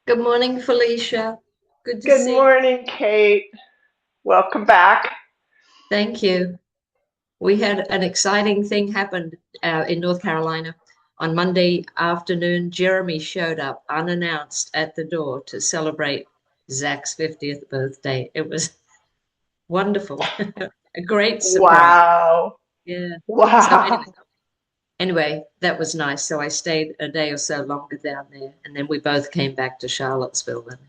Good morning, Felicia. Good to Good see you. morning, Kate. Welcome back. Thank you. We had an exciting thing happen in North Carolina. On Monday afternoon, Jeremy showed up unannounced at the door to celebrate Zach's 50th birthday. It was wonderful. A great surprise. Wow. Yeah. So Wow. anyway, that was nice. So I stayed a day or so longer down there, and then we both came back to Charlottesville. And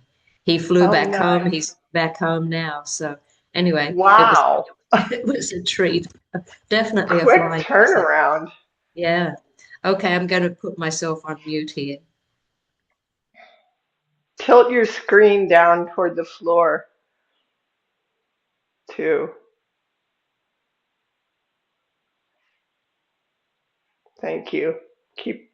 he flew Oh, back home. nice. He's back home now. So anyway, it was Wow. it was a treat. Definitely a Quick flying visit. turnaround. Yeah. Okay, I'm going to put myself on mute here. Tilt your screen down toward the floor, too. Thank you. Keep.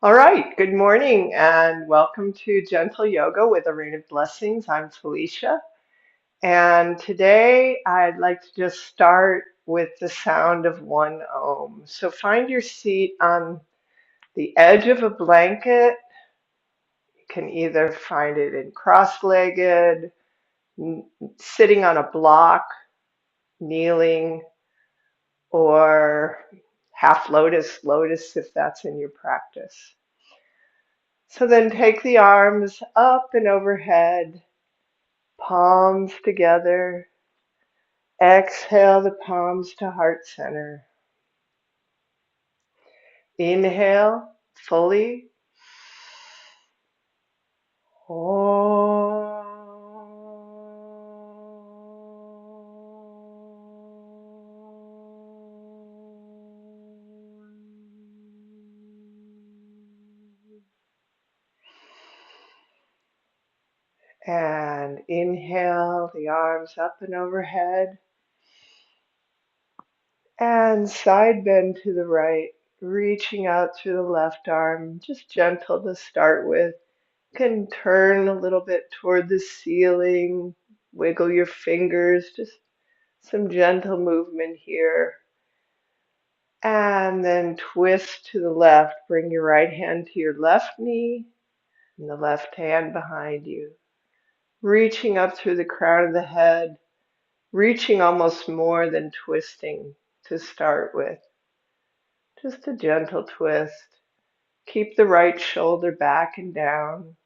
All right. Good morning and welcome to Gentle Yoga with a Rain of Blessings. I'm Felicia. And today I'd like to just start with the sound of one Om. So find your seat on the edge of a blanket. You can either find it in cross-legged, sitting on a block, kneeling, or half lotus, lotus if that's in your practice. So then take the arms up and overhead, palms together. Exhale the palms to heart center. Inhale fully. And inhale the arms up and overhead. And side bend to the right, reaching out through the left arm, just gentle to start with. You can turn a little bit toward the ceiling, wiggle your fingers, just some gentle movement here. And then twist to the left. Bring your right hand to your left knee and the left hand behind you. Reaching up through the crown of the head, reaching almost more than twisting to start with. Just a gentle twist. Keep the right shoulder back and down.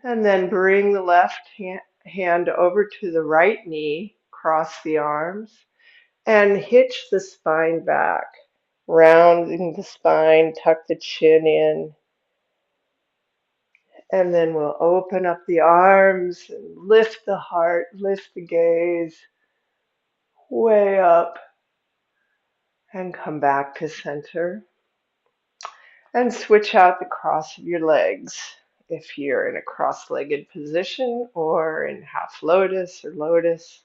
And then bring the left hand over to the right knee, cross the arms, and hitch the spine back. Rounding the spine, tuck the chin in, and then we'll open up the arms and lift the heart, lift the gaze way up, and come back to center. And switch out the cross of your legs if you're in a cross-legged position or in half lotus or lotus.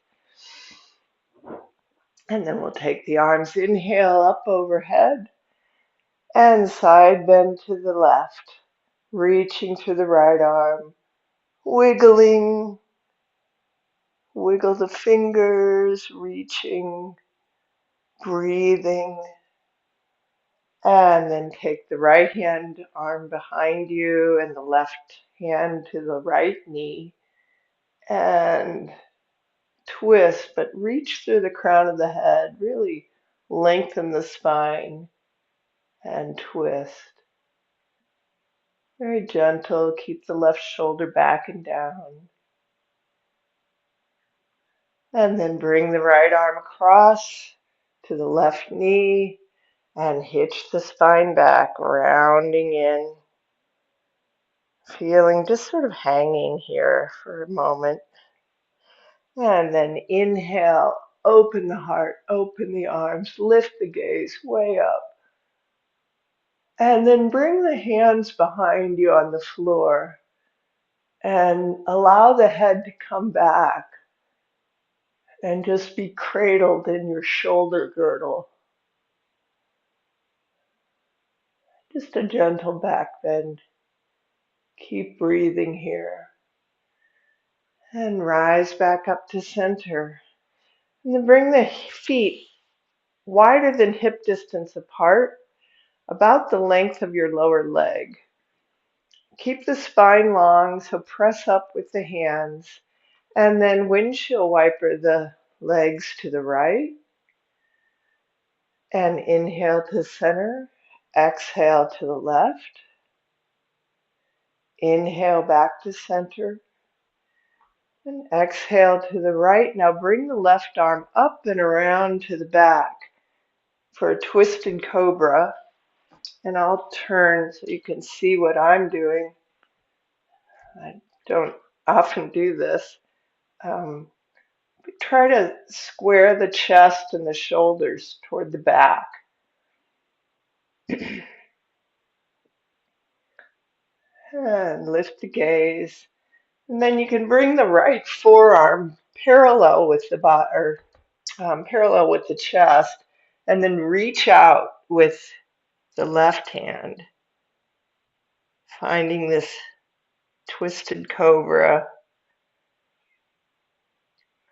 And then we'll take the arms, inhale up overhead and side bend to the left, reaching through the right arm, wiggling, wiggle the fingers, reaching, breathing. And then take the right hand arm behind you and the left hand to the right knee and twist, but reach through the crown of the head. Really lengthen the spine and twist. Very gentle. Keep the left shoulder back and down. And then bring the right arm across to the left knee and hitch the spine back, rounding in. Feeling just sort of hanging here for a moment. And then inhale, open the heart, open the arms, lift the gaze way up. And then bring the hands behind you on the floor and allow the head to come back and just be cradled in your shoulder girdle. Just a gentle back bend. Keep breathing here. And rise back up to center. And then bring the feet wider than hip distance apart. about the length of your lower leg. Keep the spine long, so press up with the hands, and then windshield wiper the legs to the right, and inhale to center, exhale to the left, inhale back to center, and exhale to the right. Now bring the left arm up and around to the back for a twisted cobra. And I'll turn so you can see what I'm doing. I don't often do this. Um, Try to square the chest and the shoulders toward the back. And lift the gaze. And then you can bring the right forearm parallel with the parallel with the chest, and then reach out with the left hand, finding this twisted cobra,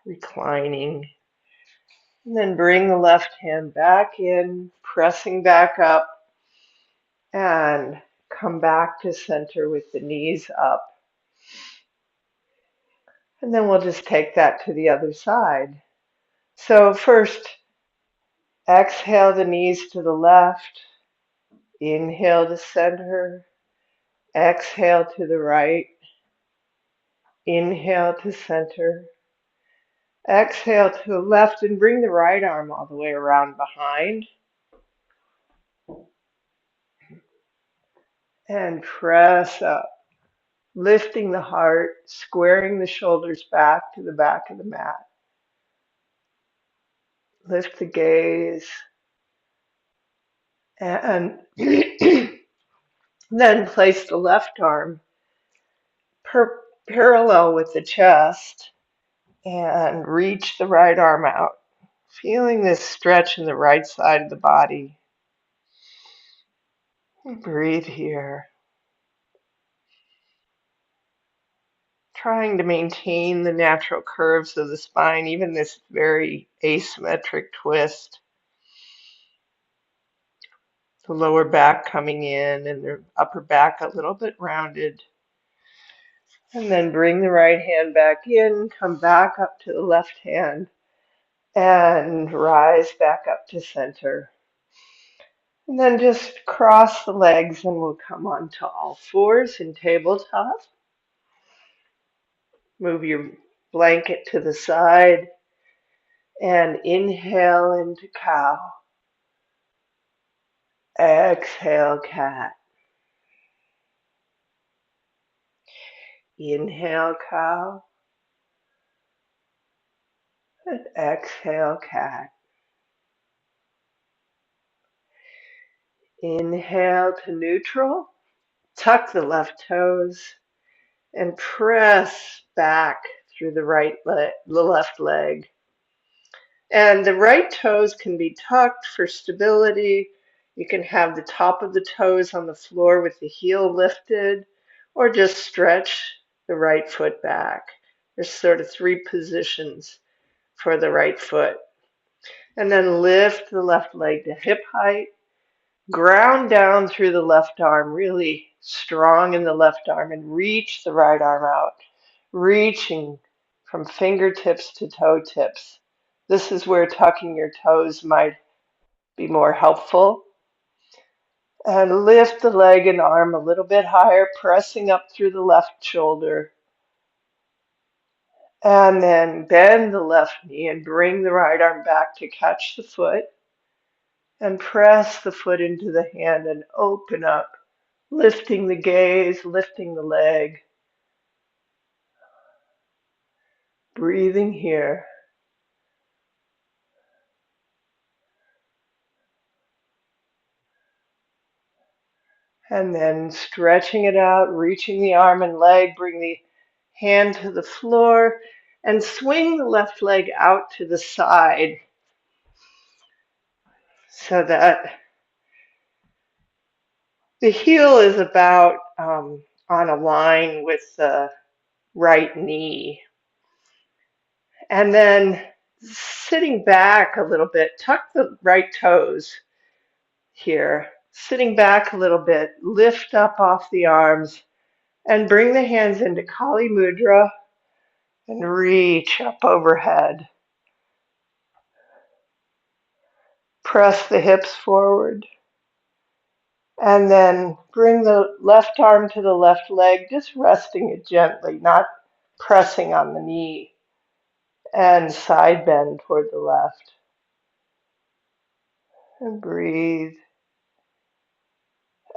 reclining. And then bring the left hand back in, pressing back up, and come back to center with the knees up. And then we'll just take that to the other side. So first, exhale the knees to the left, inhale to center, exhale to the right, inhale to center, exhale to the left, and bring the right arm all the way around behind. And press up, lifting the heart, squaring the shoulders back to the back of the mat. Lift the gaze, and then place the left arm parallel with the chest and reach the right arm out, feeling this stretch in the right side of the body. Breathe here. Trying to maintain the natural curves of the spine, even this very asymmetric twist. The lower back coming in and the upper back a little bit rounded. And then bring the right hand back in, come back up to the left hand, and rise back up to center. And then just cross the legs and we'll come onto all fours in tabletop. Move your blanket to the side and inhale into cow. Exhale, cat. Inhale, cow. And exhale, cat. Inhale to neutral. Tuck the left toes and press back through the left leg. And the right toes can be tucked for stability. You can have the top of the toes on the floor with the heel lifted, or just stretch the right foot back. There's sort of three positions for the right foot. And then lift the left leg to hip height. Ground down through the left arm, really strong in the left arm, and reach the right arm out, reaching from fingertips to toe tips. This is where tucking your toes might be more helpful. And lift the leg and arm a little bit higher, pressing up through the left shoulder. And then bend the left knee and bring the right arm back to catch the foot. And press the foot into the hand and open up, lifting the gaze, lifting the leg. Breathing here. And then stretching it out, reaching the arm and leg, bring the hand to the floor, and swing the left leg out to the side so that the heel is about on a line with the right knee. And then sitting back a little bit, tuck the right toes here. Sitting back a little bit, lift up off the arms and bring the hands into Kali Mudra and reach up overhead. Press the hips forward and then bring the left arm to the left leg, just resting it gently, not pressing on the knee, and side bend toward the left. And breathe.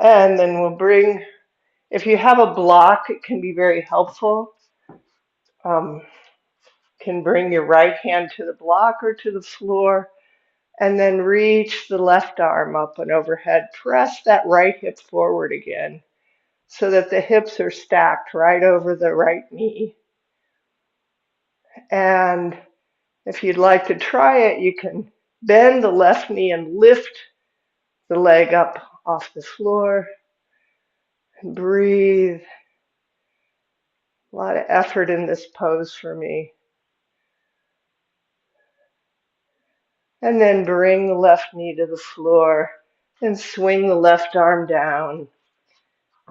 And then we'll bring, if you have a block, it can be very helpful. Can bring your right hand to the block or to the floor, and then reach the left arm up and overhead. Press that right hip forward again so that the hips are stacked right over the right knee. And if you'd like to try it, you can bend the left knee and lift the leg up off the floor. And breathe. A lot of effort in this pose for me. And then bring the left knee to the floor and swing the left arm down.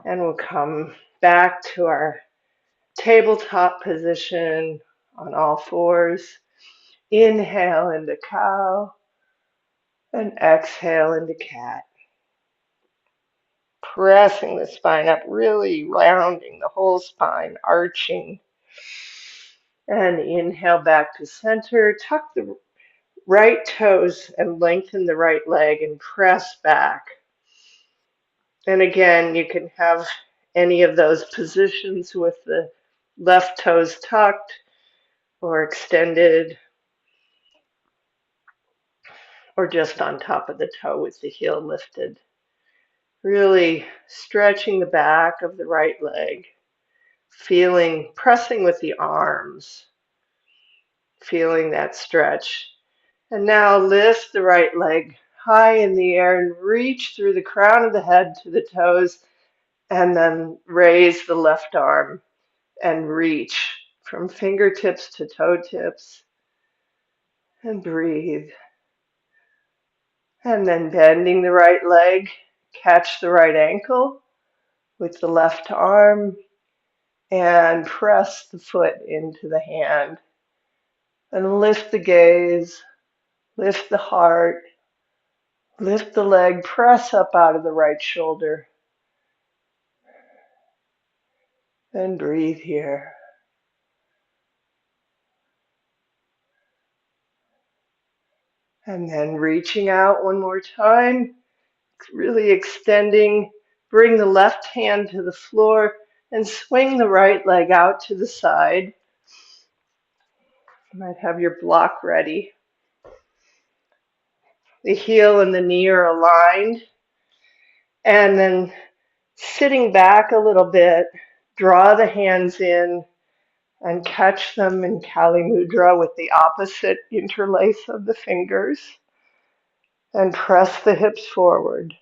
And we'll come back to our tabletop position on all fours. Inhale into cow and exhale into cat. Pressing the spine up, really rounding the whole spine, arching. And inhale back to center. Tuck the right toes and lengthen the right leg and press back. And again, you can have any of those positions with the left toes tucked or extended, or just on top of the toe with the heel lifted. Really stretching the back of the right leg, pressing with the arms, feeling that stretch. And now lift the right leg high in the air and reach through the crown of the head to the toes, and then raise the left arm and reach from fingertips to toe tips. And breathe. And then bending the right leg, catch the right ankle with the left arm and press the foot into the hand. And lift the gaze, lift the heart, lift the leg, press up out of the right shoulder. And breathe here. And then reaching out one more time, really extending. Bring the left hand to the floor and swing the right leg out to the side. You might have your block ready. The heel and the knee are aligned. And then sitting back a little bit, draw the hands in and catch them in Kali Mudra with the opposite interlace of the fingers. And press the hips forward,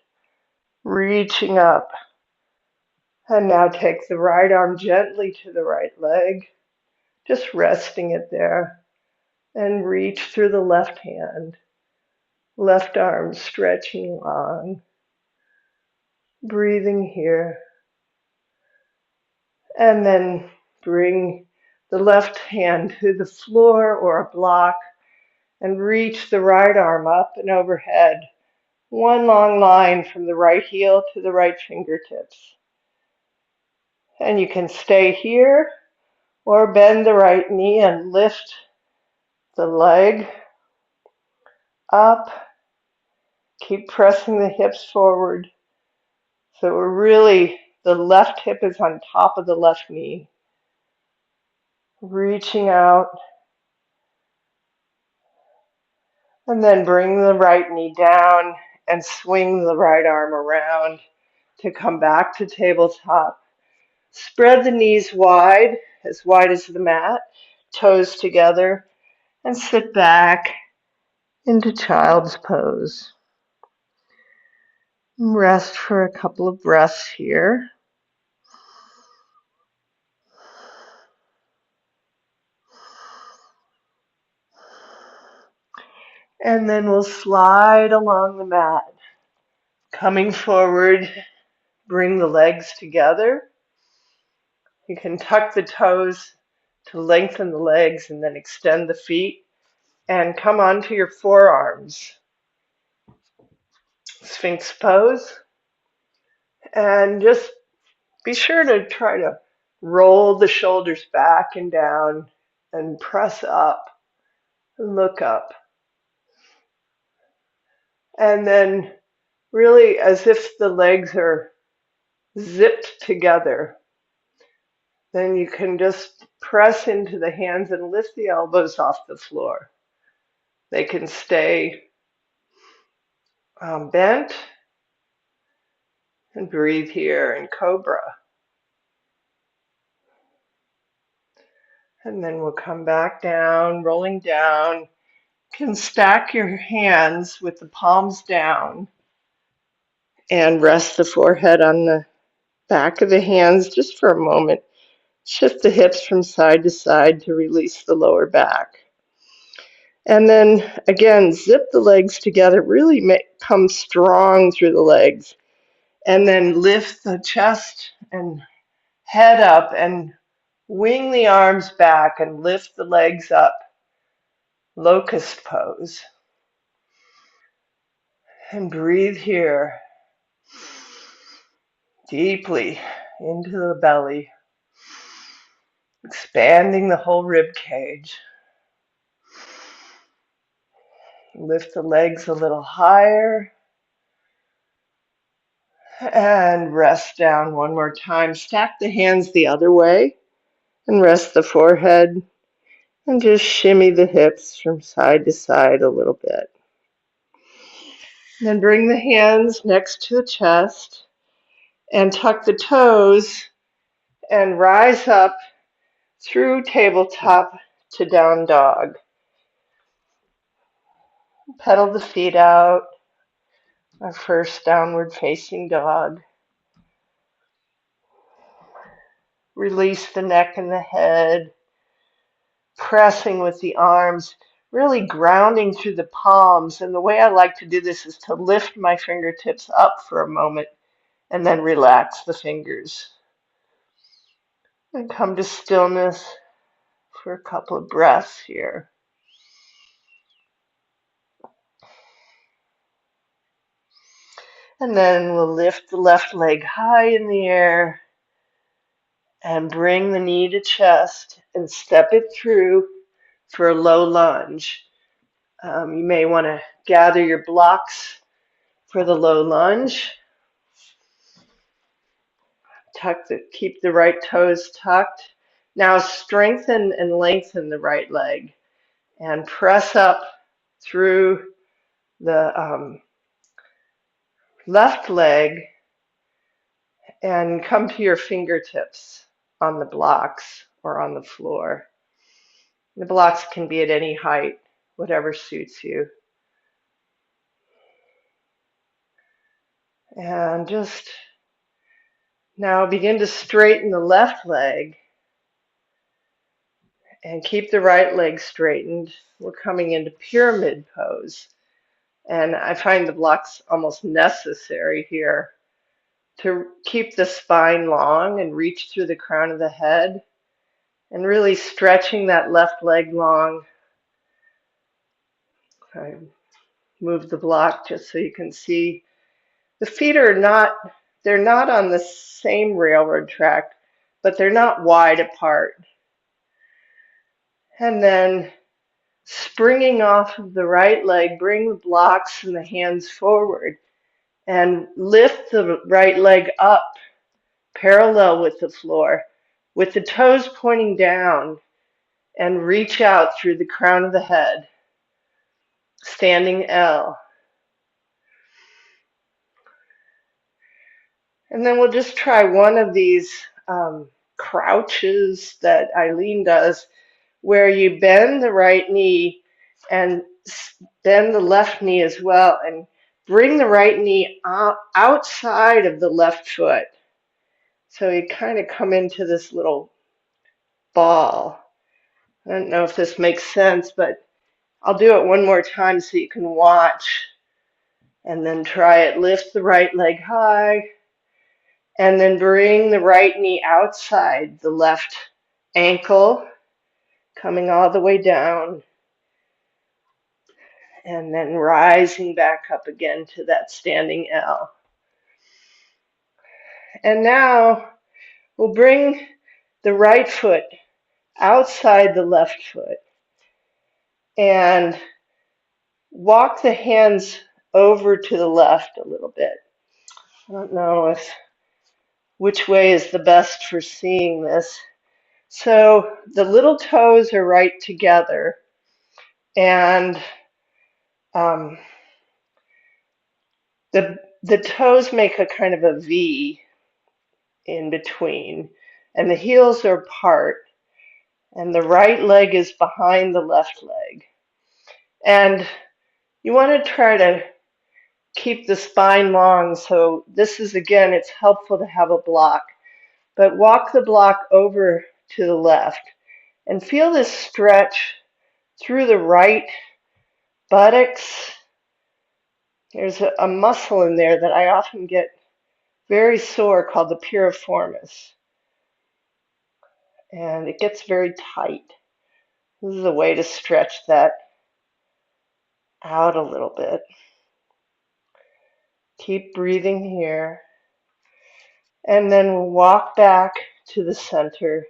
reaching up. And now take the right arm gently to the right leg, just resting it there. And reach through the left hand, left arm stretching long. Breathing here. And then bring the left hand to the floor or a block and reach the right arm up and overhead. One long line from the right heel to the right fingertips. And you can stay here or bend the right knee and lift the leg up. Keep pressing the hips forward. So the left hip is on top of the left knee. Reaching out. And then bring the right knee down and swing the right arm around to come back to tabletop. Spread the knees wide as the mat, toes together, and sit back into child's pose. Rest for a couple of breaths here. And then we'll slide along the mat, Coming forward, bring the legs together. You can tuck the toes to lengthen the legs and then extend the feet and come onto your forearms. Sphinx pose. And just be sure to try to roll the shoulders back and down and press up and look up. And then really as if the legs are zipped together, then you can just press into the hands and lift the elbows off the floor. They can stay bent, and breathe here in cobra. And then we'll come back down, rolling down. You can stack your hands with the palms down and rest the forehead on the back of the hands just for a moment. Shift the hips from side to side to release the lower back. And then again, zip the legs together, really come strong through the legs. And then lift the chest and head up and wing the arms back and lift the legs up. Locust pose. And breathe here deeply into the belly, expanding the whole rib cage. Lift the legs a little higher and rest down one more time. Stack the hands the other way and rest the forehead and just shimmy the hips from side to side a little bit. Then bring the hands next to the chest and tuck the toes and rise up through tabletop to down dog. Pedal the feet out, our first downward facing dog. Release the neck and the head, pressing with the arms, really grounding through the palms. And the way I like to do this is to lift my fingertips up for a moment and then relax the fingers. And come to stillness for a couple of breaths here. And then we'll lift the left leg high in the air and bring the knee to chest and step it through for a low lunge. You may want to gather your blocks for the low lunge. Keep the right toes tucked. Now strengthen and lengthen the right leg and press up through the left leg and come to your fingertips on the blocks or on the floor. The blocks can be at any height, whatever suits you. And just now begin to straighten the left leg and keep the right leg straightened. We're coming into pyramid pose. And I find the blocks almost necessary here to keep the spine long and reach through the crown of the head and really stretching that left leg long. I move the block just so you can see. The feet they're not on the same railroad track, but they're not wide apart. And then springing off of the right leg, bring the blocks and the hands forward and lift the right leg up parallel with the floor with the toes pointing down and reach out through the crown of the head, standing L. And then we'll just try one of these crouches that Eileen does, where you bend the right knee and bend the left knee as well and bring the right knee outside of the left foot. So you kind of come into this little ball. I don't know if this makes sense, but I'll do it one more time so you can watch. And then try it. Lift the right leg high. And then bring the right knee outside the left ankle, coming all the way down. And then rising back up again to that standing L. And now we'll bring the right foot outside the left foot and walk the hands over to the left a little bit. I don't know which way is the best for seeing this. So the little toes are right together, and um, the toes make a kind of a V in between, and the heels are apart, and the right leg is behind the left leg. And you want to try to keep the spine long, so this is, again, it's helpful to have a block. But walk the block over to the left and feel this stretch through the right buttocks. There's a muscle in there that I often get very sore called the piriformis. And it gets very tight. This is a way to stretch that out a little bit. Keep breathing here. And then we'll walk back to the center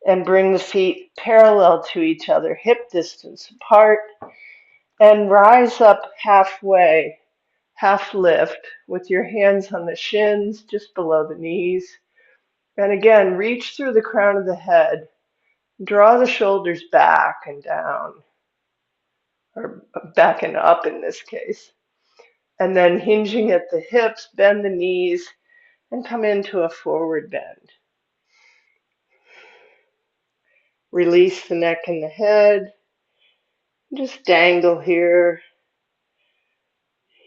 and bring the feet parallel to each other, hip distance apart, and rise up halfway, half lift with your hands on the shins, just below the knees. And again, reach through the crown of the head. Draw the shoulders back and down, or back and up in this case. And then hinging at the hips, bend the knees, and come into a forward bend. Release the neck and the head. Just dangle here.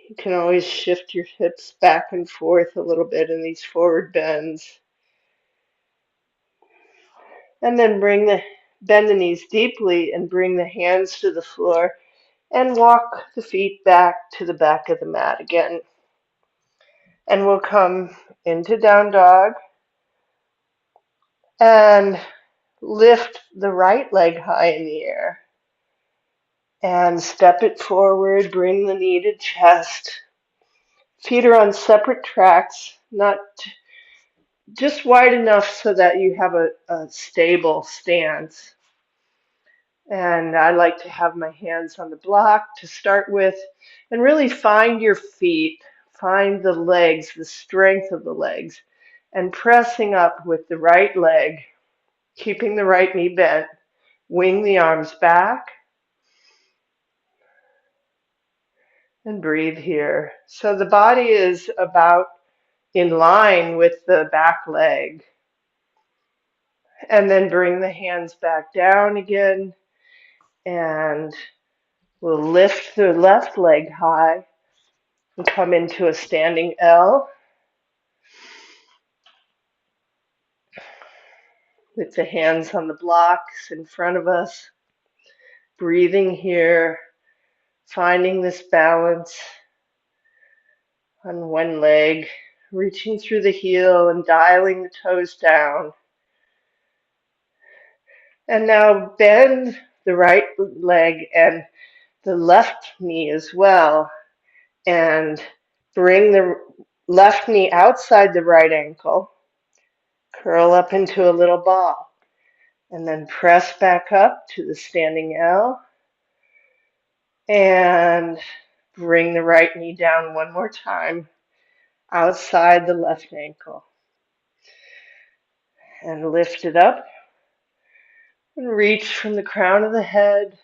You can always shift your hips back and forth a little bit in these forward bends. And then bend the knees deeply and bring the hands to the floor and walk the feet back to the back of the mat again. And we'll come into down dog and lift the right leg high in the air and step it forward, bring the knee to chest. Feet are on separate tracks, not just wide enough so that you have a stable stance. And I like to have my hands on the block to start with and really find your feet, find the legs, the strength of the legs, and pressing up with the right leg, keeping the right knee bent, wing the arms back, and breathe here. So the body is about in line with the back leg. And then bring the hands back down again, and we'll lift the left leg high and come into a standing L with the hands on the blocks in front of us. Breathing here, finding this balance on one leg, reaching through the heel and dialing the toes down. And now bend the right leg and the left knee as well, and bring the left knee outside the right ankle, curl up into a little ball, and then press back up to the standing L, and bring the right knee down one more time outside the left ankle, and lift it up and reach from the crown of the head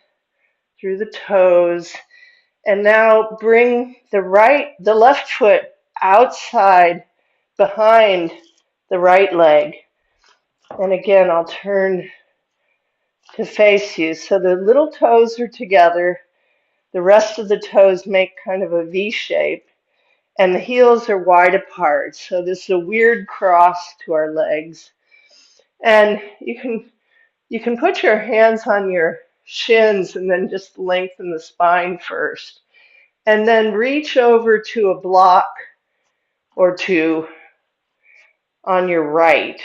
through the toes. And now bring the left foot outside behind the right leg. And again, I'll turn to face you. So the little toes are together. The rest of the toes make kind of a V shape. And the heels are wide apart. So this is a weird cross to our legs. And you can put your hands on your shins and then just lengthen the spine first. And then reach over to a block or two on your right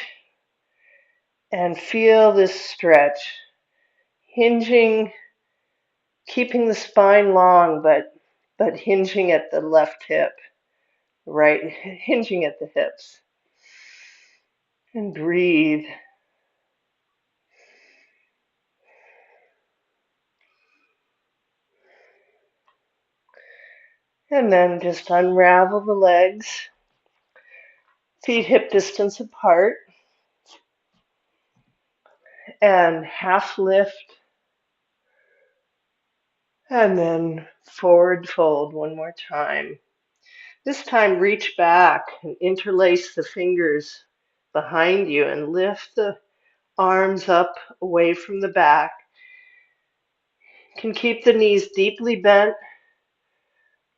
and feel this stretch, hinging, keeping the spine long, but hinging at the left hip, right, hinging at the hips. And breathe. And then just unravel the legs, feet hip distance apart, and half lift, and then forward fold one more time. This time reach back and interlace the fingers behind you and lift the arms up away from the back. You can keep the knees deeply bent.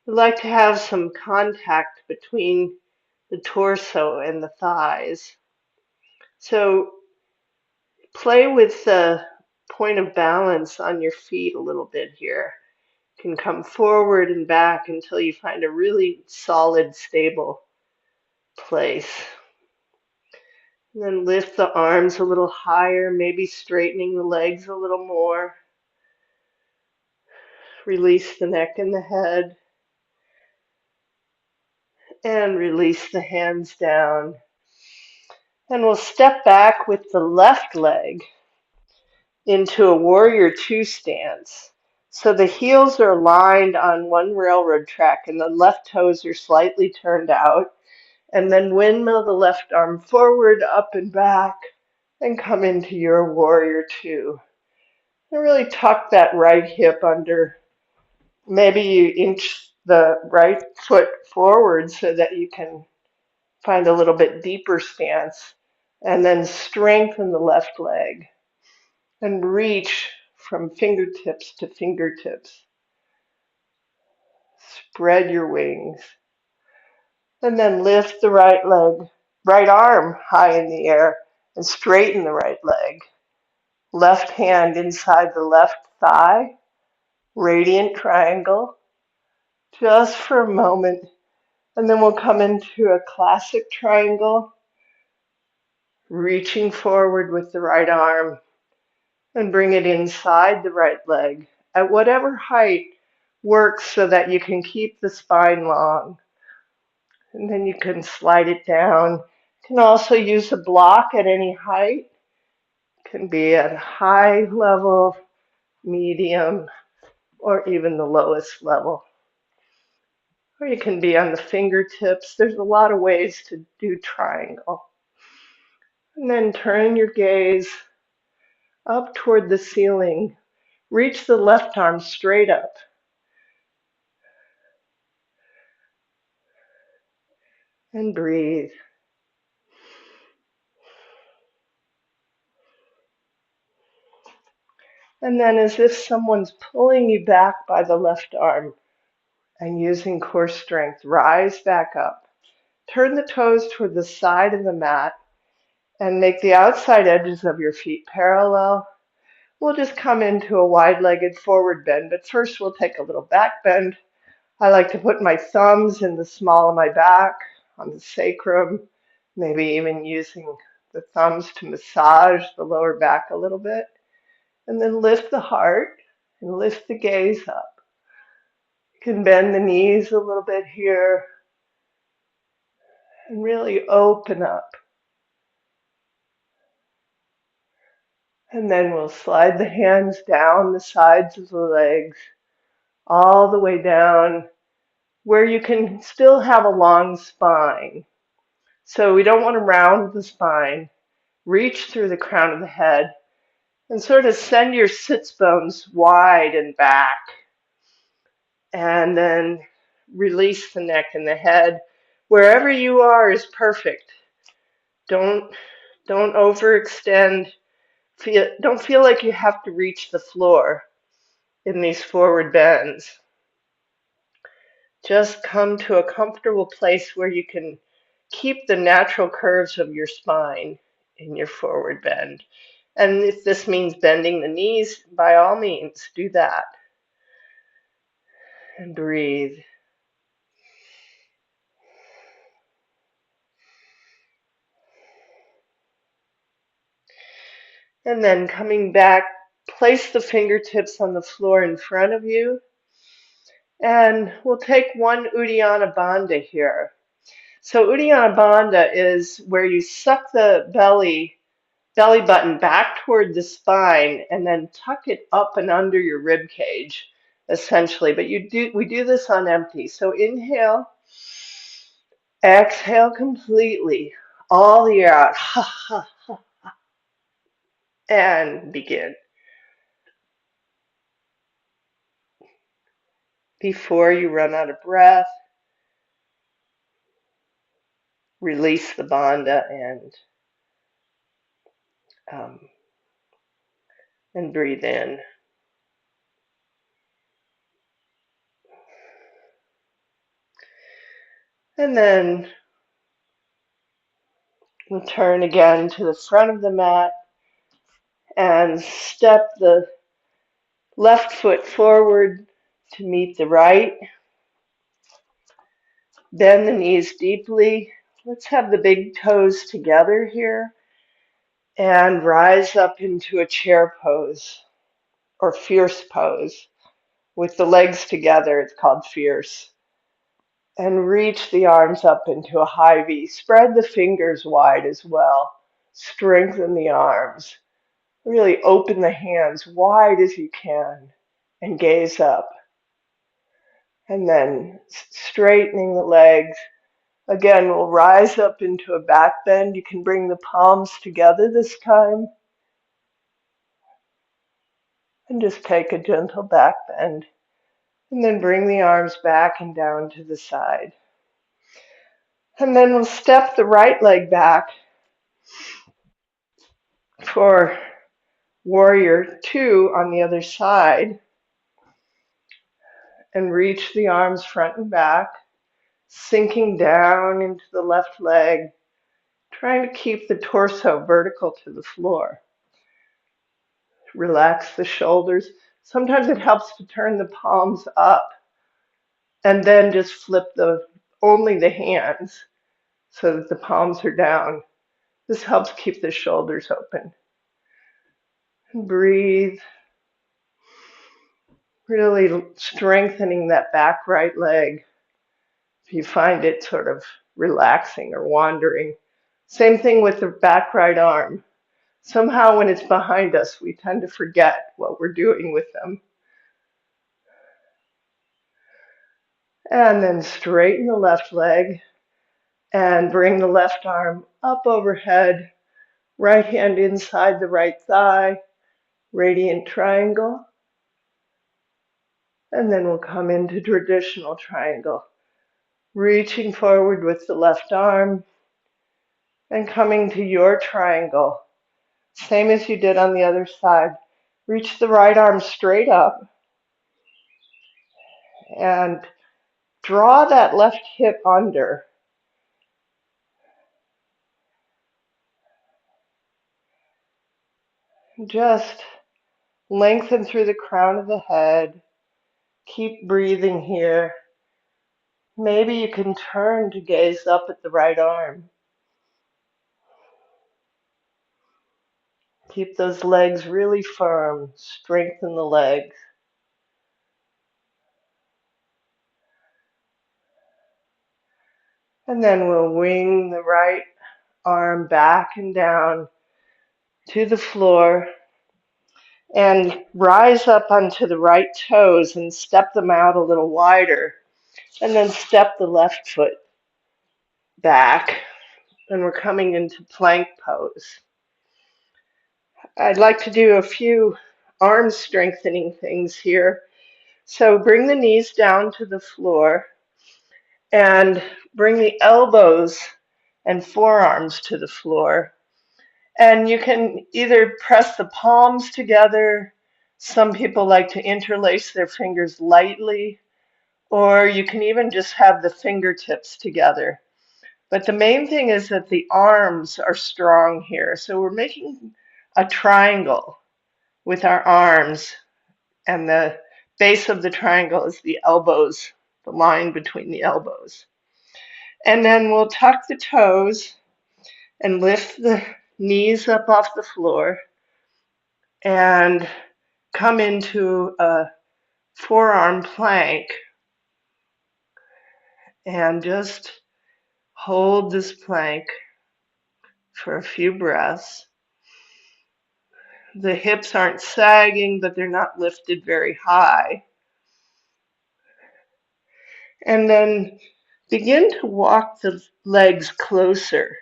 We like to have some contact between the torso and the thighs. So play with the point of balance on your feet a little bit here. You can come forward and back until you find a really solid, stable place. And then lift the arms a little higher, maybe straightening the legs a little more. Release the neck and the head. And release the hands down. And we'll step back with the left leg into a warrior two stance. So the heels are aligned on one railroad track and the left toes are slightly turned out. And then windmill the left arm forward, up and back, and come into your warrior two. And really tuck that right hip under. Maybe you inch the right foot forward so that you can find a little bit deeper stance. And then strengthen the left leg. And reach from fingertips to fingertips. Spread your wings. And then lift the right leg, right arm high in the air and straighten the right leg. Left hand inside the left thigh, radiant triangle, just for a moment. And then we'll come into a classic triangle, reaching forward with the right arm and bring it inside the right leg at whatever height works so that you can keep the spine long. And then you can slide it down. You can also use a block at any height. It can be at high level, medium, or even the lowest level. Or you can be on the fingertips. There's a lot of ways to do triangle. And then turn your gaze up toward the ceiling. Reach the left arm straight up. And breathe. And then as if someone's pulling you back by the left arm and using core strength, rise back up. Turn the toes toward the side of the mat and make the outside edges of your feet parallel. We'll just come into a wide-legged forward bend, but first we'll take a little back bend. I like to put my thumbs in the small of my back, on the sacrum, maybe even using the thumbs to massage the lower back a little bit. And then lift the heart and lift the gaze up. You can bend the knees a little bit here and really open up. And then we'll slide the hands down the sides of the legs, all the way down where you can still have a long spine. So we don't want to round the spine. Reach through the crown of the head and sort of send your sits bones wide and back. And then release the neck and the head. Wherever you are is perfect. Don't overextend. Don't feel like you have to reach the floor in these forward bends. Just come to a comfortable place where you can keep the natural curves of your spine in your forward bend. And if this means bending the knees, by all means, do that. And breathe. And then coming back, place the fingertips on the floor in front of you. And we'll take one Uddiyana Bandha here. So Uddiyana Bandha is where you suck the belly button back toward the spine and then tuck it up and under your rib cage, essentially. But we do this on empty. So inhale, exhale completely, all the air out, ha, ha, and begin. Before you run out of breath, release the bandha um, and breathe in. And then we'll turn again to the front of the mat and step the left foot forward to meet the right. Bend the knees deeply. Let's have the big toes together here and rise up into a chair pose or fierce pose. With the legs together, it's called fierce. And reach the arms up into a high V. Spread the fingers wide as well. Strengthen the arms. Really open the hands wide as you can and gaze up. And then straightening the legs. Again, we'll rise up into a back bend. You can bring the palms together this time. And just take a gentle back bend. And then bring the arms back and down to the side. And then we'll step the right leg back for warrior two on the other side. And reach the arms front and back, sinking down into the left leg, trying to keep the torso vertical to the floor. Relax the shoulders. Sometimes it helps to turn the palms up and then just flip only the hands so that the palms are down. This helps keep the shoulders open. And breathe, really strengthening that back right leg. If you find it sort of relaxing or wandering. Same thing with the back right arm. Somehow when it's behind us, we tend to forget what we're doing with them. And then straighten the left leg and bring the left arm up overhead, right hand inside the right thigh, radiant triangle. And then we'll come into traditional triangle, reaching forward with the left arm and coming to your triangle. Same as you did on the other side. Reach the right arm straight up and draw that left hip under. Just lengthen through the crown of the head. Keep breathing here. Maybe you can turn to gaze up at the right arm. Keep those legs really firm. Strengthen the legs. And then we'll wing the right arm back and down to the floor and rise up onto the right toes and step them out a little wider. And then step the left foot back. And we're coming into plank pose. I'd like to do a few arm strengthening things here. So bring the knees down to the floor and bring the elbows and forearms to the floor. And you can either press the palms together. Some people like to interlace their fingers lightly, or you can even just have the fingertips together. But the main thing is that the arms are strong here. So we're making a triangle with our arms and the base of the triangle is the elbows, the line between the elbows. And then we'll tuck the toes and lift the knees up off the floor and come into a forearm plank and just hold this plank for a few breaths. The hips aren't sagging, but they're not lifted very high. And then begin to walk the legs closer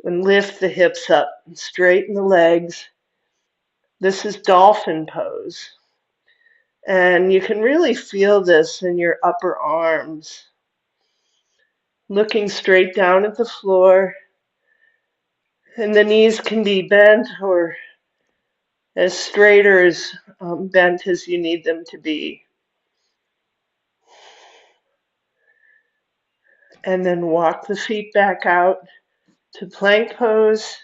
and lift the hips up and straighten the legs. This is dolphin pose. And you can really feel this in your upper arms. Looking straight down at the floor, and the knees can be bent or as straight or as bent as you need them to be. And then walk the feet back out to plank pose,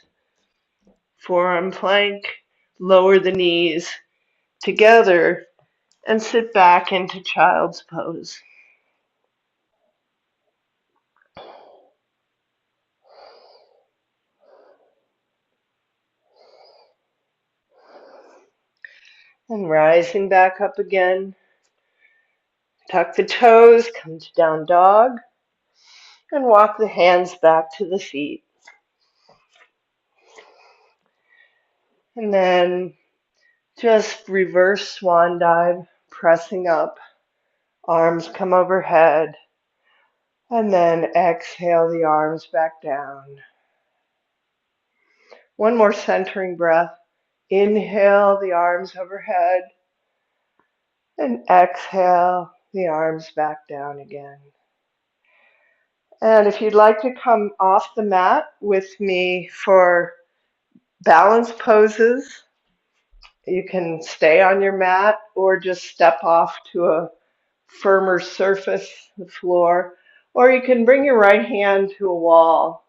forearm plank, lower the knees together, and sit back into child's pose. And rising back up again, tuck the toes, come to down dog, and walk the hands back to the feet. And then just reverse swan dive, pressing up, arms come overhead, and then exhale the arms back down. One more centering breath. Inhale the arms overhead, and exhale the arms back down again. And if you'd like to come off the mat with me for balance poses, you can stay on your mat or just step off to a firmer surface, the floor, or you can bring your right hand to a wall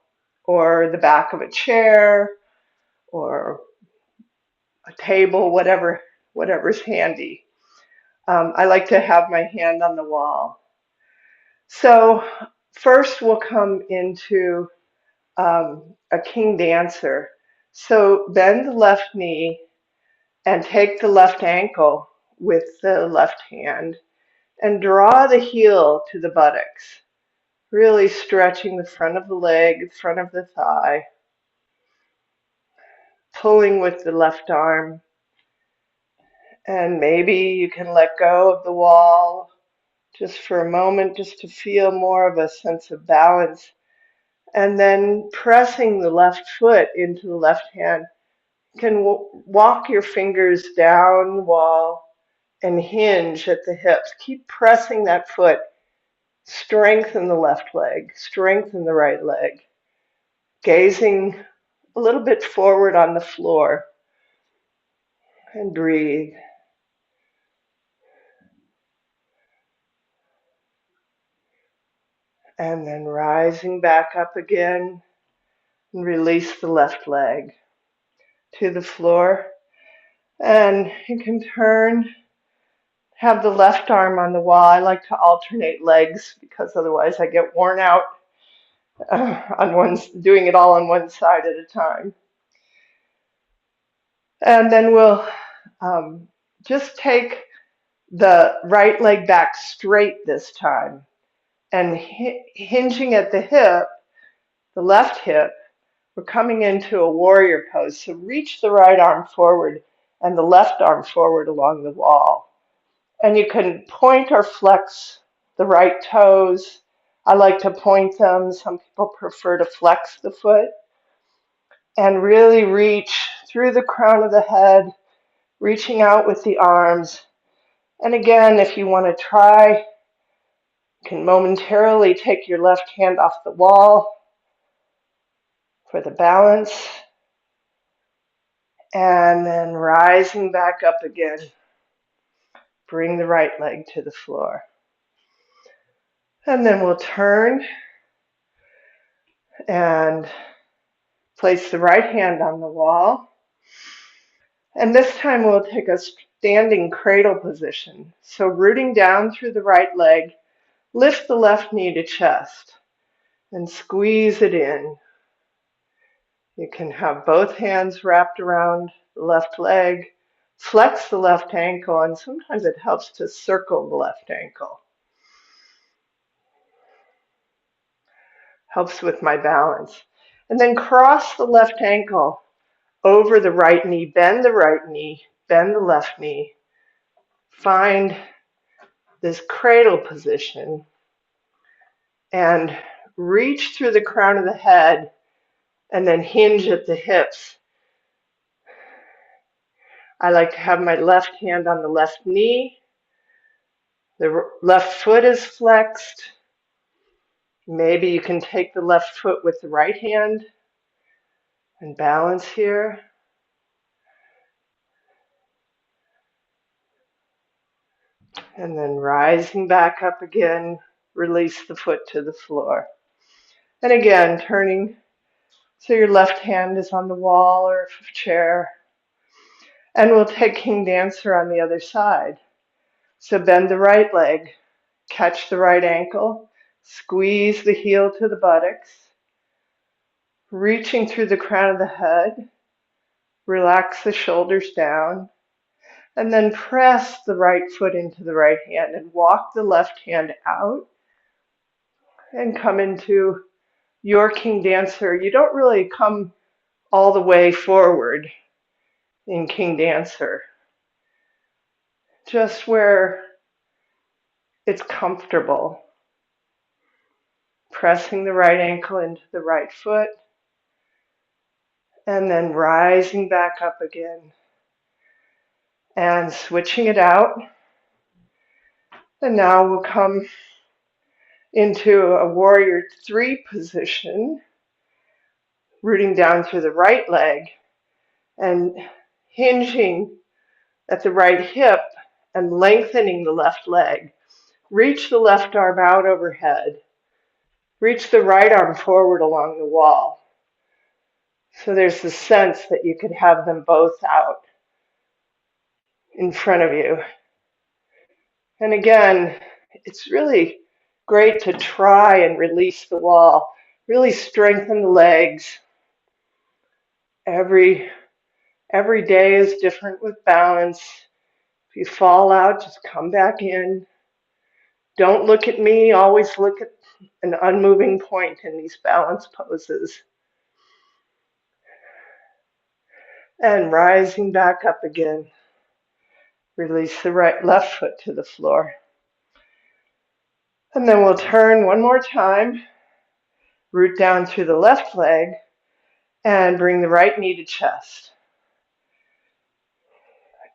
or the back of a chair or a table, whatever's handy. I like to have my hand on the wall. So first we'll come into a king dancer. So bend the left knee and take the left ankle with the left hand and draw the heel to the buttocks, really stretching the front of the leg, the front of the thigh, pulling with the left arm. And maybe you can let go of the wall just for a moment, just to feel more of a sense of balance. And then pressing the left foot into the left hand. You can walk your fingers down the wall and hinge at the hips. Keep pressing that foot. Strengthen the left leg, strengthen the right leg. Gazing a little bit forward on the floor. And breathe. And then rising back up again. And release the left leg to the floor. And you can turn, have the left arm on the wall. I like to alternate legs because otherwise I get worn out doing it all on one side at a time. And then we'll just take the right leg back straight this time and hinging at the hip, the left hip, we're coming into a warrior pose. So reach the right arm forward and the left arm forward along the wall. And you can point or flex the right toes. I like to point them. Some people prefer to flex the foot. And really reach through the crown of the head, reaching out with the arms. And again, if you want to try, you can momentarily take your left hand off the wall for the balance. And then rising back up again. Bring the right leg to the floor. And then we'll turn and place the right hand on the wall. And this time we'll take a standing cradle position. So rooting down through the right leg, lift the left knee to chest and squeeze it in. You can have both hands wrapped around the left leg, flex the left ankle, and sometimes it helps to circle the left ankle. Helps with my balance. And then cross the left ankle over the right knee, bend the right knee, bend the left knee. Find this cradle position and reach through the crown of the head and then hinge at the hips. I like to have my left hand on the left knee. The left foot is flexed. Maybe you can take the left foot with the right hand and balance here. And then rising back up again, release the foot to the floor. And again, turning so your left hand is on the wall or a chair. And we'll take King Dancer on the other side. So bend the right leg, catch the right ankle, squeeze the heel to the buttocks, reaching through the crown of the head, relax the shoulders down, and then press the right foot into the right hand and walk the left hand out and come into your King Dancer. You don't really come all the way forward in King Dancer, just where it's comfortable. Pressing the right ankle into the right foot and then rising back up again and switching it out. And now we'll come into a warrior 3 position, rooting down through the right leg and hinging at the right hip and lengthening the left leg. Reach the left arm out overhead. Reach the right arm forward along the wall. So there's the sense that you could have them both out in front of you. And again, it's really great to try and release the wall. Really strengthen the legs. Every day is different with balance. If you fall out, just come back in. Don't look at me, always look at an unmoving point in these balance poses. And rising back up again. Release the left foot to the floor. And then we'll turn one more time. Root down through the left leg and bring the right knee to chest.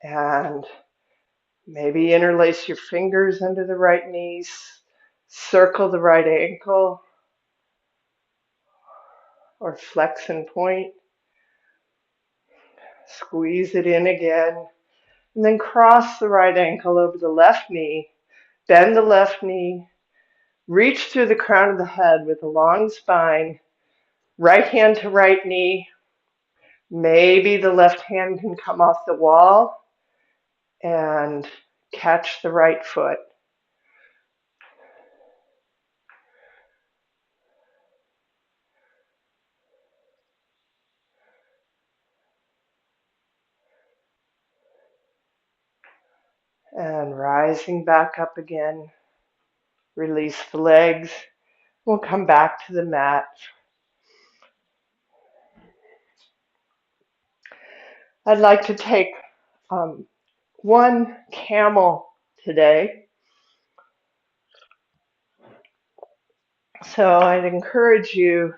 And maybe interlace your fingers under the right knees. Circle the right ankle. Or flex and point. Squeeze it in again. And then cross the right ankle over the left knee. Bend the left knee. Reach through the crown of the head with a long spine. Right hand to right knee. Maybe the left hand can come off the wall and catch the right foot. And rising back up again. Release the legs. We'll come back to the mat. I'd like to take one camel today. So I'd encourage you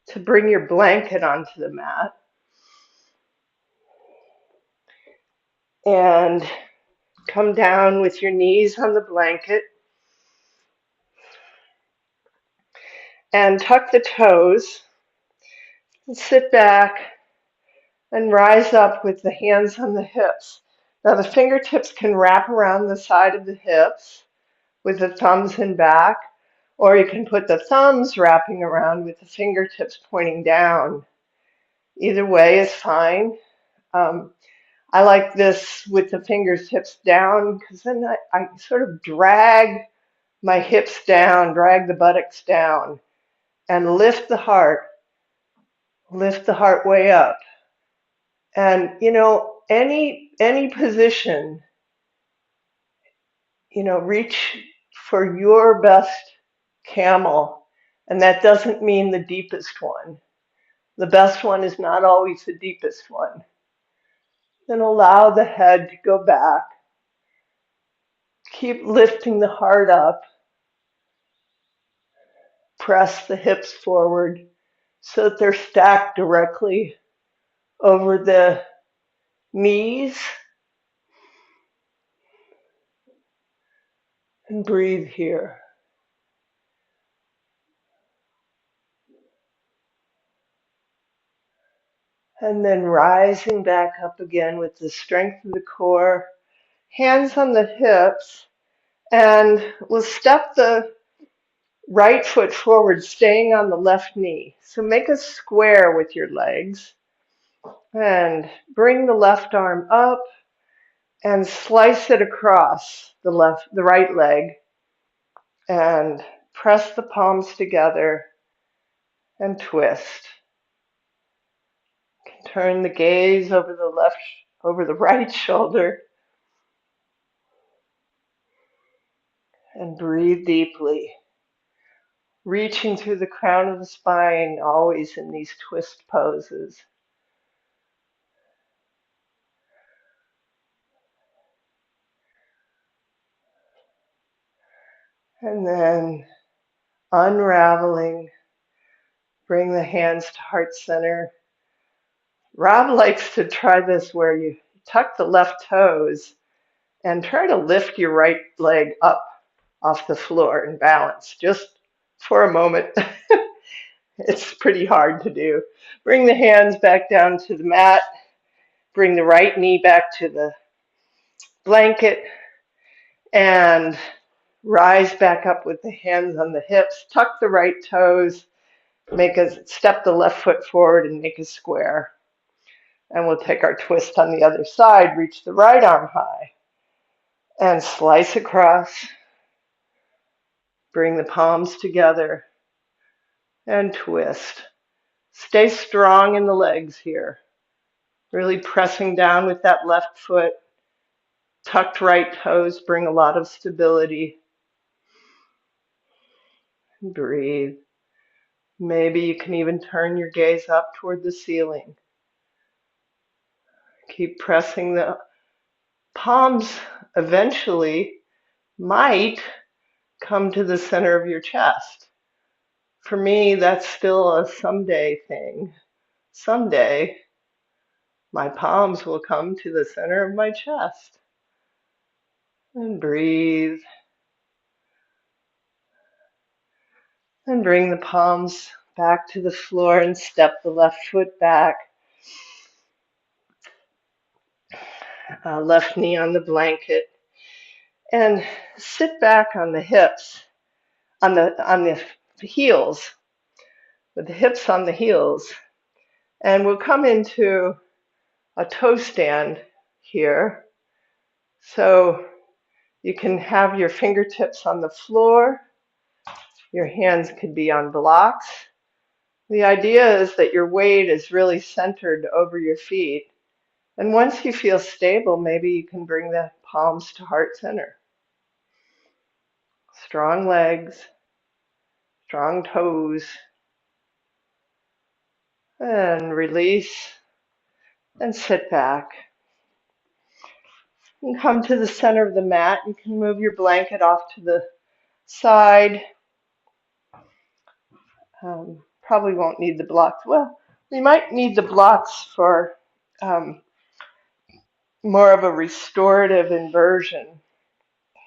to bring your blanket onto the mat and come down with your knees on the blanket and tuck the toes and sit back and rise up with the hands on the hips. Now the fingertips can wrap around the side of the hips with the thumbs in back, or you can put the thumbs wrapping around with the fingertips pointing down. Either way is fine. I like this with the fingertips down because then I sort of drag my hips down, drag the buttocks down, and lift the heart way up. And any position, reach for your best camel, and that doesn't mean the deepest one. The best one is not always the deepest one. Then allow the head to go back. Keep lifting the heart up. Press the hips forward so that they're stacked directly over the knees. And breathe here. And then rising back up again with the strength of the core. Hands on the hips. And we'll step the right foot forward, staying on the left knee. So make a square with your legs. And bring the left arm up and slice it across the right leg. And press the palms together and twist. Turn the gaze over the right shoulder and breathe deeply. Reaching through the crown of the spine, always in these twist poses. And then unraveling, bring the hands to heart center. Rob likes to try this where you tuck the left toes and try to lift your right leg up off the floor and balance just for a moment. It's pretty hard to do. Bring the hands back down to the mat. Bring the right knee back to the blanket and rise back up with the hands on the hips. Tuck the right toes. Step the left foot forward and make a square. And we'll take our twist on the other side. Reach the right arm high and slice across. Bring the palms together and twist. Stay strong in the legs here. Really pressing down with that left foot. Tucked right toes bring a lot of stability. Breathe. Maybe you can even turn your gaze up toward the ceiling. Keep pressing the palms. Eventually might come to the center of your chest. For me, that's still a someday thing. Someday, my palms will come to the center of my chest. And breathe. And bring the palms back to the floor and step the left foot back. Left knee on the blanket. And sit back on the hips, on the heels, with the hips on the heels. And we'll come into a toe stand here. So you can have your fingertips on the floor. Your hands could be on blocks. The idea is that your weight is really centered over your feet. And once you feel stable, maybe you can bring the palms to heart center. Strong legs, strong toes. And release and sit back. And come to the center of the mat. You can move your blanket off to the side. Probably won't need the blocks. Well, we might need the blocks for more of a restorative inversion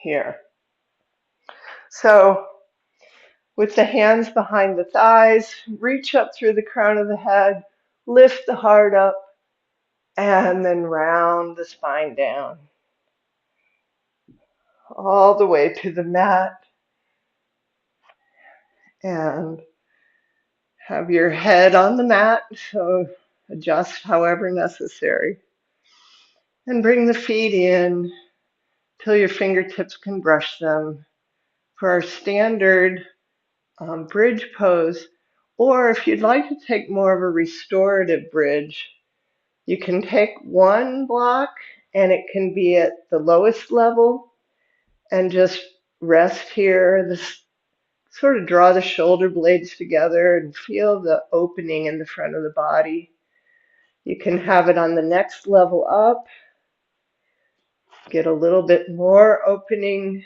here. So with the hands behind the thighs, reach up through the crown of the head, lift the heart up, and then round the spine down. All the way to the mat. And have your head on the mat, so adjust however necessary. And bring the feet in till your fingertips can brush them for our standard bridge pose. Or if you'd like to take more of a restorative bridge, you can take one block and it can be at the lowest level and just rest here. This sort of draw the shoulder blades together and feel the opening in the front of the body. You can have it on the next level up, get a little bit more opening,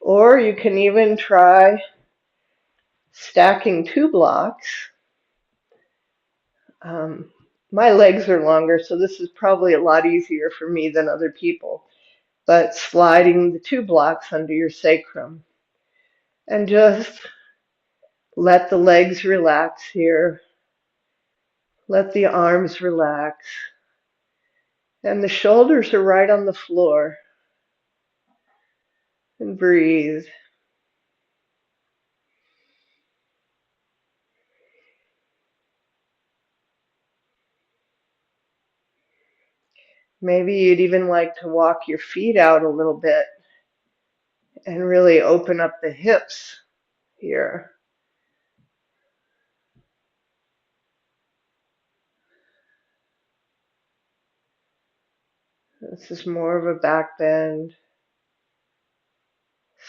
or you can even try stacking two blocks. Um, my legs are longer, so this is probably a lot easier for me than other people, but sliding the two blocks under your sacrum and just let the legs relax here. Let the arms relax. And the shoulders are right on the floor. And breathe. Maybe you'd even like to walk your feet out a little bit and really open up the hips here. This is more of a back bend.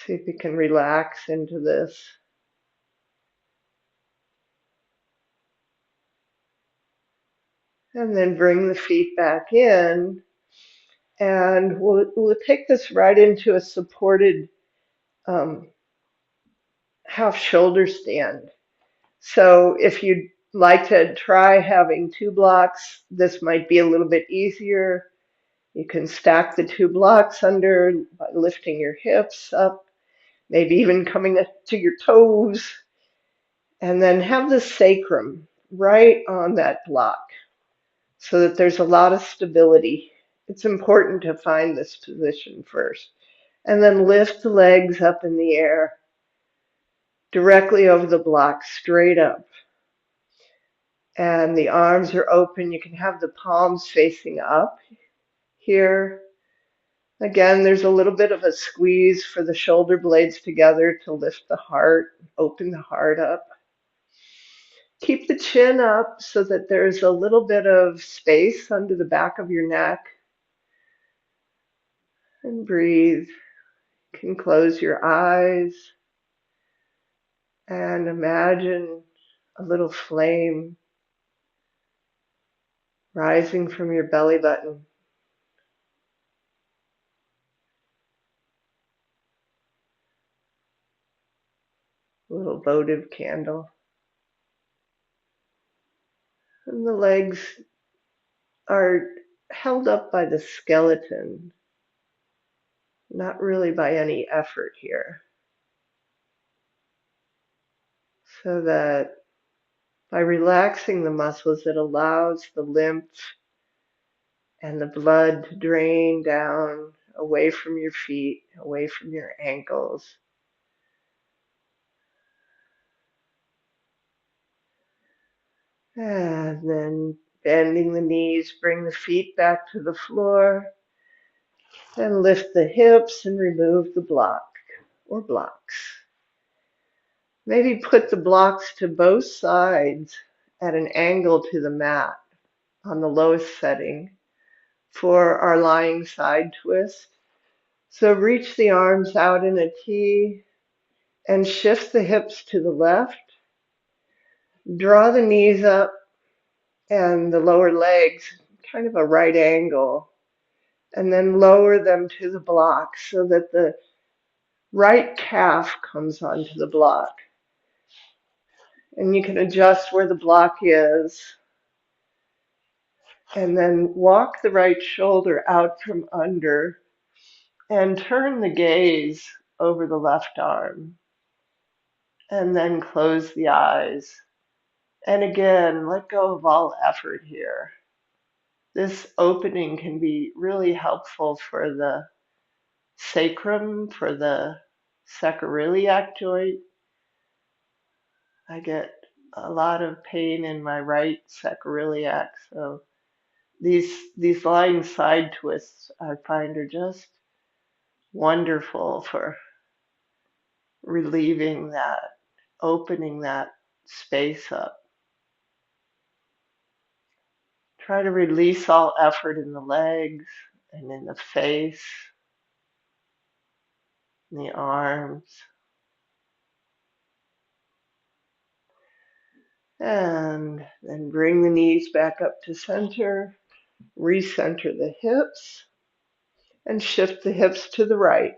See if you can relax into this. And then bring the feet back in. And we'll take this right into a supported half shoulder stand. So if you'd like to try having two blocks, this might be a little bit easier. You can stack the two blocks under by lifting your hips up, maybe even coming to your toes, and then have the sacrum right on that block so that there's a lot of stability. It's important to find this position first. And then lift the legs up in the air, directly over the block, straight up. And the arms are open. You can have the palms facing up here. Again, there's a little bit of a squeeze for the shoulder blades together to lift the heart, open the heart up. Keep the chin up so that there's a little bit of space under the back of your neck. And breathe. You can close your eyes and imagine a little flame rising from your belly button. A little votive candle. And the legs are held up by the skeleton, not really by any effort here. So that by relaxing the muscles, it allows the lymph and the blood to drain down away from your feet, away from your ankles. And then bending the knees, bring the feet back to the floor and lift the hips and remove the block or blocks. Maybe put the blocks to both sides at an angle to the mat on the lowest setting for our lying side twist. So reach the arms out in a T and shift the hips to the left. Draw the knees up and the lower legs, kind of a right angle, and then lower them to the block so that the right calf comes onto the block. And you can adjust where the block is. And then walk the right shoulder out from under and turn the gaze over the left arm. And then close the eyes. And again, let go of all effort here. This opening can be really helpful for the sacrum, for the sacroiliac joint. I get a lot of pain in my right sacroiliac, so These lying side twists I find are just wonderful for relieving that, opening that space up. Try to release all effort in the legs and in the face, in the arms. And then bring the knees back up to center, recenter the hips, and shift the hips to the right.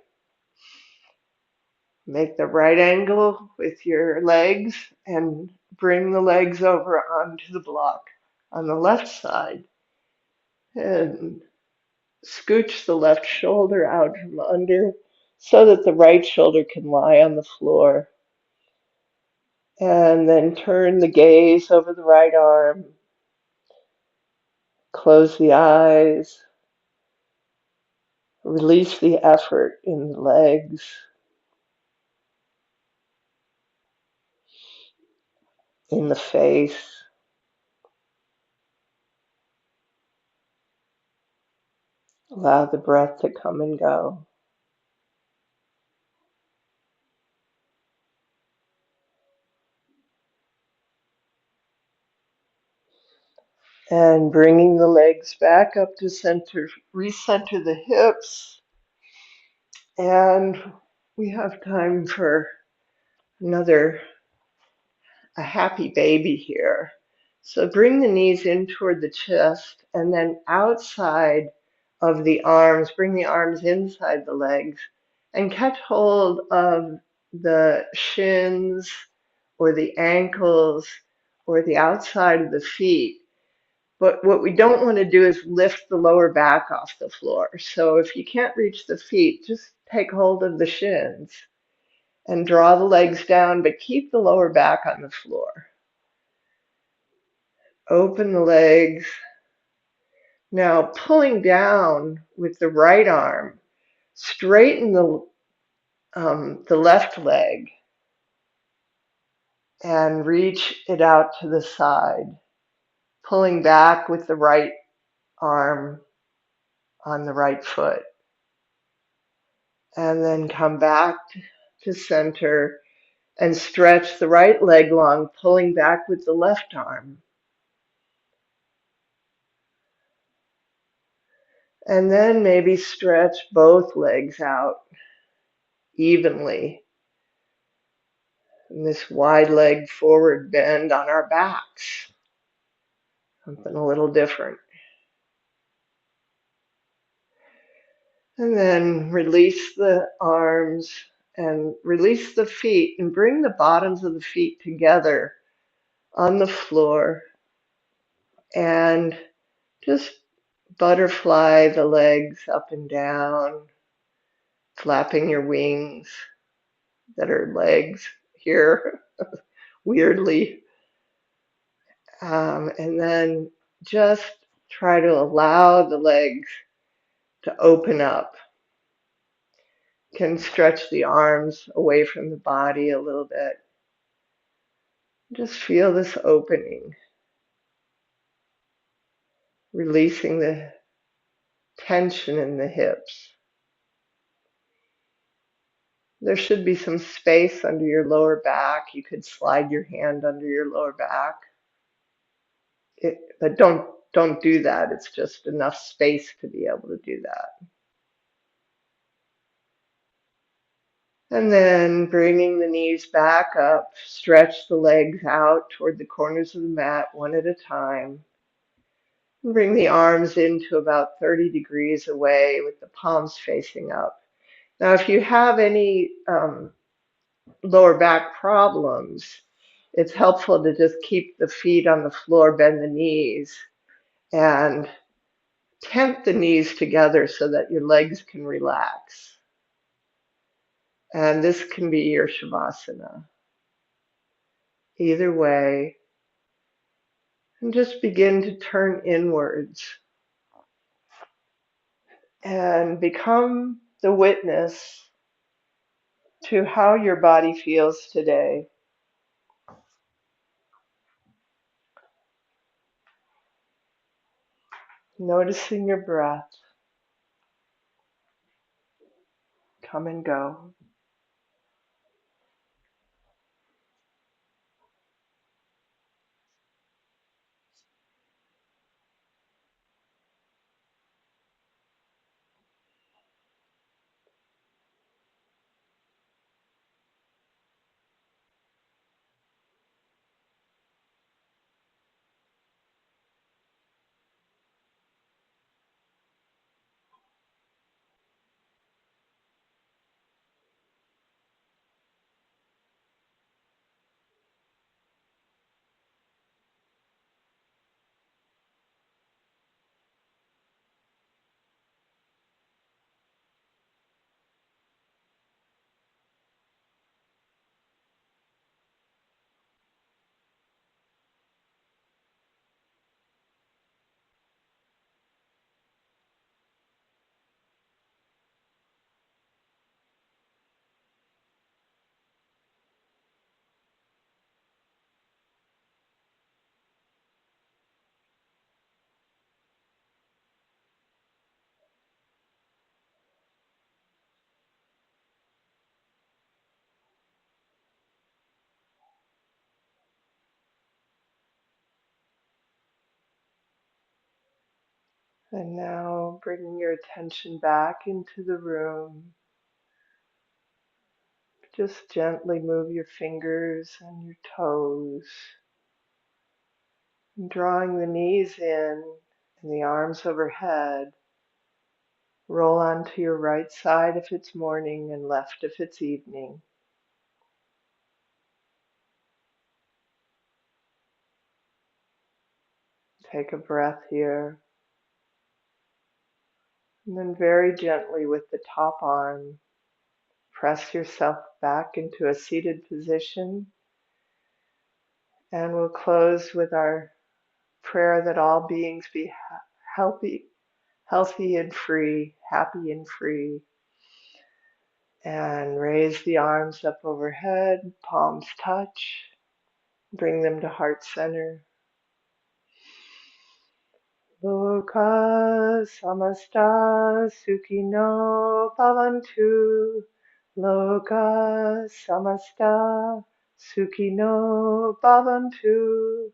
Make the right angle with your legs and bring the legs over onto the block on the left side. And scooch the left shoulder out from under so that the right shoulder can lie on the floor. And then turn the gaze over the right arm. Close the eyes. Release the effort in the legs. In the face. Allow the breath to come and go. And bringing the legs back up to center, recenter the hips. And we have time for a happy baby here. So bring the knees in toward the chest and then outside of the arms, bring the arms inside the legs and catch hold of the shins or the ankles or the outside of the feet. But what we don't want to do is lift the lower back off the floor. So if you can't reach the feet, just take hold of the shins and draw the legs down, but keep the lower back on the floor. Open the legs. Now pulling down with the right arm, straighten the left leg and reach it out to the side. Pulling back with the right arm on the right foot. And then come back to center and stretch the right leg long, pulling back with the left arm. And then maybe stretch both legs out evenly. And this wide leg forward bend on our backs. Something a little different. And then release the arms and release the feet and bring the bottoms of the feet together on the floor and just butterfly the legs up and down, flapping your wings that are legs here, weirdly. And then just try to allow the legs to open up. Can stretch the arms away from the body a little bit. Just feel this opening, releasing the tension in the hips. There should be some space under your lower back. You could slide your hand under your lower back. But don't do that. It's just enough space to be able to do that. And then bringing the knees back up, stretch the legs out toward the corners of the mat one at a time. And bring the arms into about 30 degrees away with the palms facing up. Now, if you have any lower back problems, it's helpful to just keep the feet on the floor, bend the knees, and tent the knees together so that your legs can relax. And this can be your Savasana. Either way, and just begin to turn inwards and become the witness to how your body feels today. noticing your breath come and go. And now bringing your attention back into the room. Just gently move your fingers and your toes, and drawing the knees in and the arms overhead. Roll onto your right side if it's morning and left if it's evening. Take a breath here. And then very gently with the top arm, press yourself back into a seated position. And we'll close with our prayer that all beings be healthy, healthy and free, happy and free. And raise the arms up overhead, palms touch, bring them to heart center. Loka samasta sukhino bhavantu. Loka samasta sukhino bhavantu.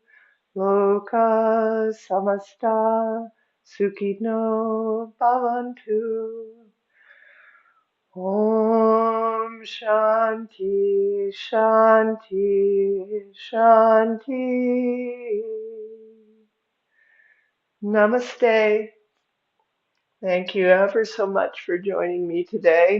Loka samasta sukhino bhavantu. Om Shanti Shanti Shanti. Namaste. Thank you ever so much for joining me today.